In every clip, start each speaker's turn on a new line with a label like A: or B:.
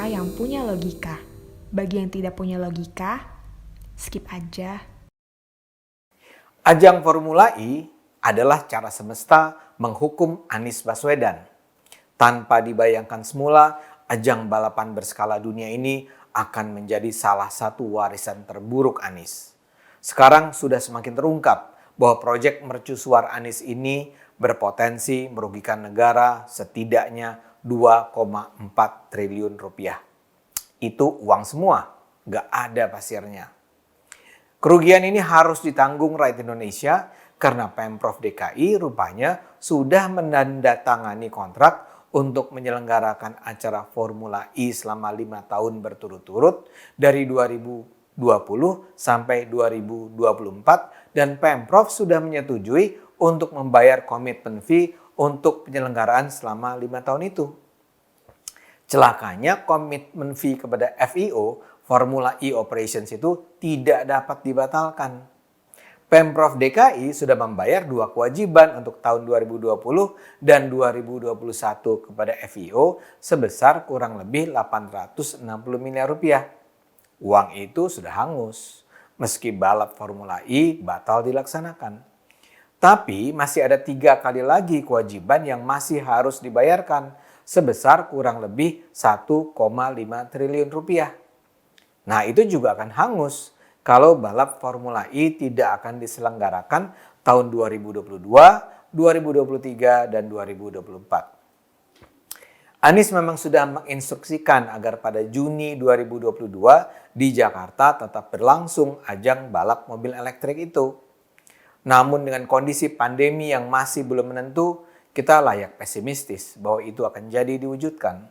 A: kata yang punya logika. Bagi yang tidak punya logika, skip aja.
B: Ajang Formula E adalah cara semesta menghukum Anies Baswedan. Tanpa dibayangkan semula, ajang balapan berskala dunia ini akan menjadi salah satu warisan terburuk Anies. Sekarang sudah semakin terungkap bahwa proyek mercusuar Anies ini berpotensi merugikan negara setidaknya 2,4 triliun rupiah. Itu uang semua, nggak ada pasirnya. Kerugian ini harus ditanggung rakyat Indonesia karena Pemprov DKI rupanya sudah menandatangani kontrak untuk menyelenggarakan acara Formula E selama 5 tahun berturut-turut dari 2020 sampai 2024 dan Pemprov sudah menyetujui untuk membayar komitmen fee untuk penyelenggaraan selama 5 tahun itu. Celakanya komitmen fee kepada FIO Formula E Operations itu tidak dapat dibatalkan. Pemprov DKI sudah membayar 2 kewajiban untuk tahun 2020 dan 2021 kepada FIO sebesar kurang lebih 860 miliar rupiah. Uang itu sudah hangus meski balap Formula E batal dilaksanakan. Tapi masih ada 3 kali lagi kewajiban yang masih harus dibayarkan sebesar kurang lebih 1,5 triliun rupiah. Nah, itu juga akan hangus kalau balap Formula E tidak akan diselenggarakan tahun 2022, 2023, dan 2024. Anies memang sudah menginstruksikan agar pada Juni 2022 di Jakarta tetap berlangsung ajang balap mobil elektrik itu. Namun dengan kondisi pandemi yang masih belum menentu, kita layak pesimistis bahwa itu akan jadi diwujudkan.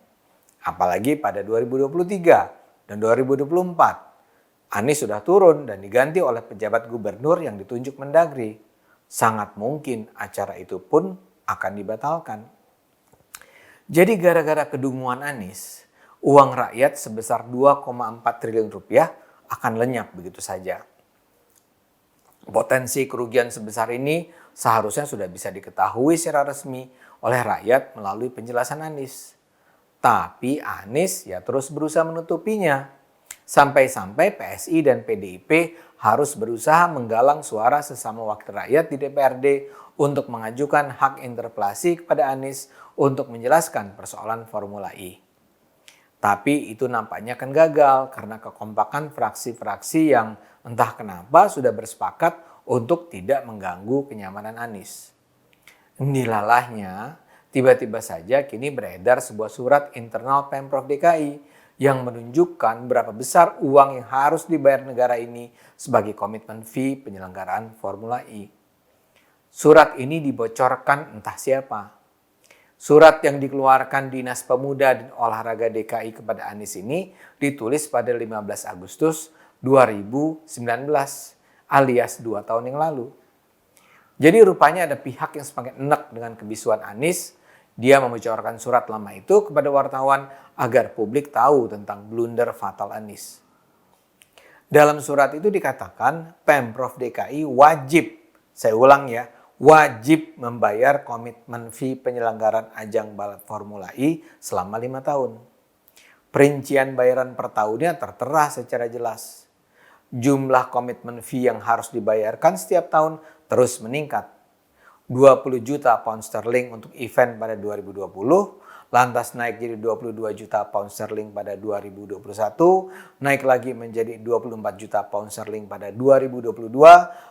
B: Apalagi pada 2023. Dan 2024, Anies sudah turun dan diganti oleh pejabat gubernur yang ditunjuk Mendagri. Sangat mungkin acara itu pun akan dibatalkan. Jadi gara-gara kedunguan Anies, uang rakyat sebesar 2,4 triliun rupiah akan lenyap begitu saja. Potensi kerugian sebesar ini seharusnya sudah bisa diketahui secara resmi oleh rakyat melalui penjelasan Anies. Tapi Anies ya terus berusaha menutupinya. Sampai-sampai PSI dan PDIP harus berusaha menggalang suara sesama wakil rakyat di DPRD untuk mengajukan hak interpelasi kepada Anies untuk menjelaskan persoalan Formula E. Tapi itu nampaknya akan gagal karena kekompakan fraksi-fraksi yang entah kenapa sudah bersepakat untuk tidak mengganggu kenyamanan Anies. Nilalahnya, tiba-tiba saja kini beredar sebuah surat internal Pemprov DKI yang menunjukkan berapa besar uang yang harus dibayar negara ini sebagai komitmen fee penyelenggaraan Formula E. Surat ini dibocorkan entah siapa. Surat yang dikeluarkan Dinas Pemuda dan Olahraga DKI kepada Anies ini ditulis pada 15 Agustus 2019 alias 2 tahun yang lalu. Jadi rupanya ada pihak yang semakin enak dengan kebisuan Anies. Dia membocorkan surat lama itu kepada wartawan agar publik tahu tentang blunder fatal Anies. Dalam surat itu dikatakan Pemprov DKI wajib, saya ulang ya, wajib membayar komitmen fee penyelenggaraan ajang balap Formula E selama 5 tahun. Perincian bayaran per tahunnya tertera secara jelas. Jumlah komitmen fee yang harus dibayarkan setiap tahun terus meningkat. 20 juta pound sterling untuk event pada 2020, lantas naik jadi 22 juta pound sterling pada 2021, naik lagi menjadi 24 juta pound sterling pada 2022,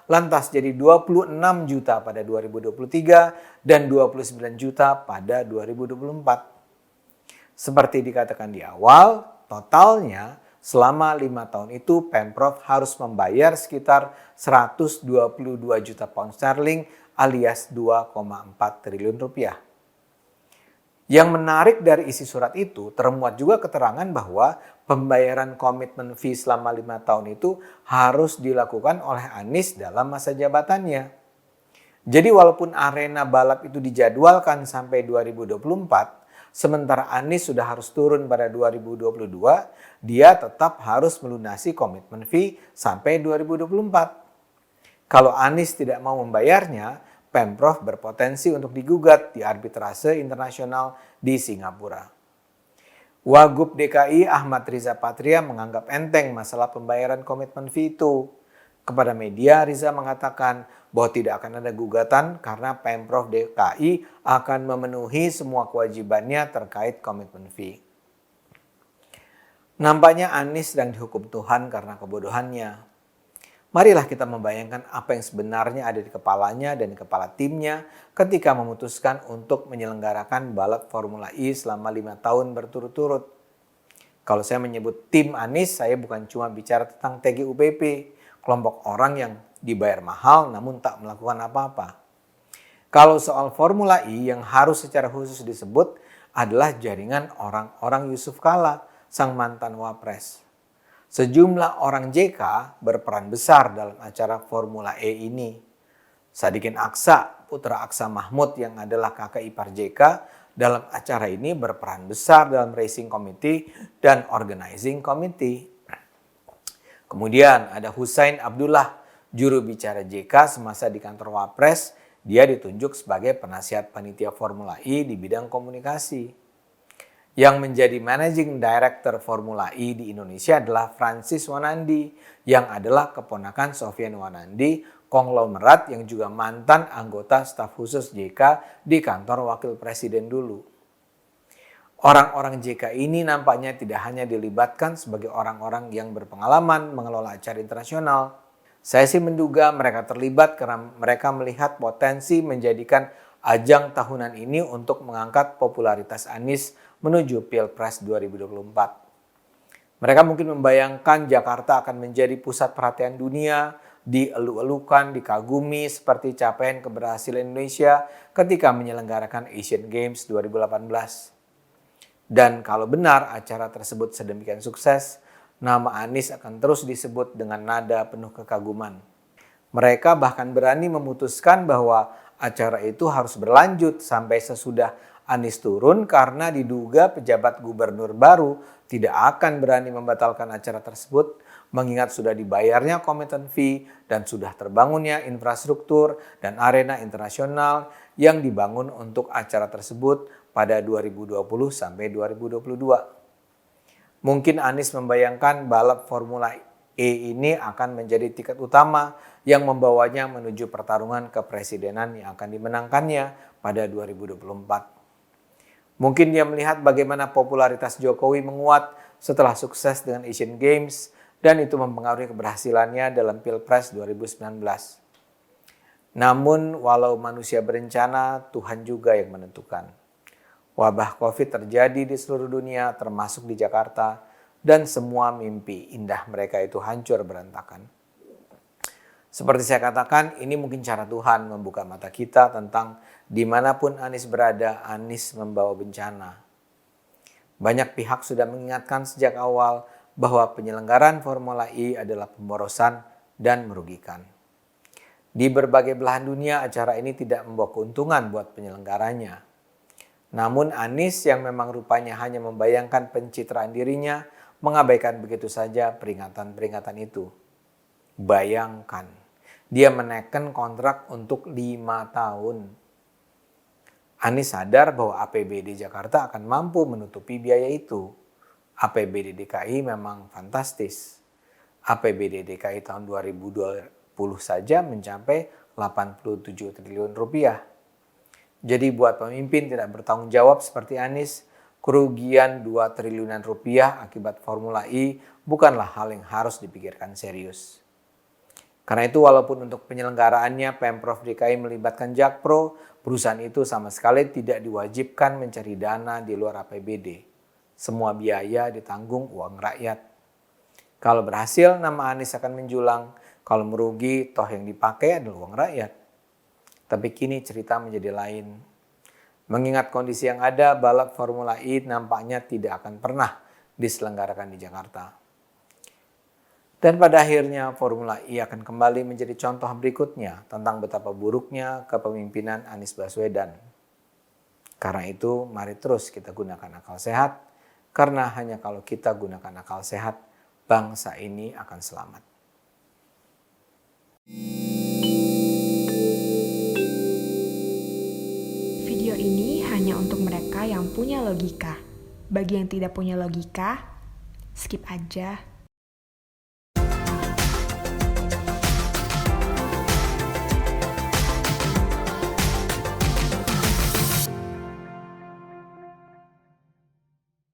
B: lantas jadi 26 juta pada 2023, dan 29 juta pada 2024. Seperti dikatakan di awal, totalnya selama 5 tahun itu Pemprov harus membayar sekitar 122 juta pound sterling alias 2,4 triliun rupiah. Yang menarik dari isi surat itu termuat juga keterangan bahwa pembayaran komitmen fee selama 5 tahun itu harus dilakukan oleh Anies dalam masa jabatannya. Jadi walaupun arena balap itu dijadwalkan sampai 2024, sementara Anies sudah harus turun pada 2022, dia tetap harus melunasi komitmen fee sampai 2024. Kalau Anies tidak mau membayarnya, Pemprov berpotensi untuk digugat di arbitrase internasional di Singapura. Wagub DKI Ahmad Riza Patria menganggap enteng masalah pembayaran komitmen fee itu. Kepada media, Riza mengatakan bahwa tidak akan ada gugatan karena Pemprov DKI akan memenuhi semua kewajibannya terkait komitmen fee. Nampaknya Anies sedang dihukum Tuhan karena kebodohannya. Marilah kita membayangkan apa yang sebenarnya ada di kepalanya dan di kepala timnya ketika memutuskan untuk menyelenggarakan balap Formula E selama 5 tahun berturut-turut. Kalau saya menyebut tim Anies, saya bukan cuma bicara tentang TGUPP, kelompok orang yang dibayar mahal namun tak melakukan apa-apa. Kalau soal Formula E yang harus secara khusus disebut adalah jaringan orang-orang Yusuf Kala, sang mantan wapres. Sejumlah orang JK berperan besar dalam acara Formula E ini. Sadikin Aksa, putra Aksa Mahmud yang adalah kakak ipar JK, dalam acara ini berperan besar dalam Racing Committee dan Organizing Committee. Kemudian ada Husain Abdullah, juru bicara JK semasa di kantor Wapres. Dia ditunjuk sebagai penasihat panitia Formula E di bidang komunikasi. Yang menjadi Managing Director Formula E di Indonesia adalah Francis Wanandi, yang adalah keponakan Sofyan Wanandi, konglomerat yang juga mantan anggota staf khusus JK di kantor Wakil Presiden dulu. Orang-orang JK ini nampaknya tidak hanya dilibatkan sebagai orang-orang yang berpengalaman mengelola acara internasional. Saya sih menduga mereka terlibat karena mereka melihat potensi menjadikan ajang tahunan ini untuk mengangkat popularitas Anies menuju Pilpres 2024. Mereka mungkin membayangkan Jakarta akan menjadi pusat perhatian dunia, dielu-elukan, dikagumi seperti capaian keberhasilan Indonesia ketika menyelenggarakan Asian Games 2018. Dan kalau benar acara tersebut sedemikian sukses, nama Anies akan terus disebut dengan nada penuh kekaguman. Mereka bahkan berani memutuskan bahwa acara itu harus berlanjut sampai sesudah Anies turun karena diduga pejabat gubernur baru tidak akan berani membatalkan acara tersebut mengingat sudah dibayarnya komitmen fee dan sudah terbangunnya infrastruktur dan arena internasional yang dibangun untuk acara tersebut pada 2020 sampai 2022. Mungkin Anies membayangkan balap Formula E ini akan menjadi tiket utama yang membawanya menuju pertarungan kepresidenan yang akan dimenangkannya pada 2024. Mungkin dia melihat bagaimana popularitas Jokowi menguat setelah sukses dengan Asian Games dan itu mempengaruhi keberhasilannya dalam Pilpres 2019. Namun walau manusia berencana, Tuhan juga yang menentukan. Wabah COVID terjadi di seluruh dunia termasuk di Jakarta dan semua mimpi indah mereka itu hancur berantakan. Seperti saya katakan, ini mungkin cara Tuhan membuka mata kita tentang dimanapun Anies berada, Anies membawa bencana. Banyak pihak sudah mengingatkan sejak awal bahwa penyelenggaraan Formula E adalah pemborosan dan merugikan. Di berbagai belahan dunia, acara ini tidak membawa keuntungan buat penyelenggaranya. Namun Anies yang memang rupanya hanya membayangkan pencitraan dirinya, mengabaikan begitu saja peringatan-peringatan itu. Bayangkan. Dia menaikkan kontrak untuk 5 tahun. Anies sadar bahwa APBD Jakarta akan mampu menutupi biaya itu. APBD DKI memang fantastis. APBD DKI tahun 2020 saja mencapai 87 triliun rupiah. Jadi buat pemimpin tidak bertanggung jawab seperti Anies, kerugian 2 triliunan rupiah akibat Formula E bukanlah hal yang harus dipikirkan serius. Karena itu walaupun untuk penyelenggaraannya Pemprov DKI melibatkan Jakpro, perusahaan itu sama sekali tidak diwajibkan mencari dana di luar APBD. Semua biaya ditanggung uang rakyat. Kalau berhasil nama Anies akan menjulang, kalau merugi toh yang dipakai adalah uang rakyat. Tapi kini cerita menjadi lain. Mengingat kondisi yang ada, balap Formula E nampaknya tidak akan pernah diselenggarakan di Jakarta. Dan pada akhirnya Formula E akan kembali menjadi contoh berikutnya tentang betapa buruknya kepemimpinan Anies Baswedan. Karena itu mari terus kita gunakan akal sehat, karena hanya kalau kita gunakan akal sehat, bangsa ini akan selamat.
A: Video ini hanya untuk mereka yang punya logika. Bagi yang tidak punya logika, skip aja.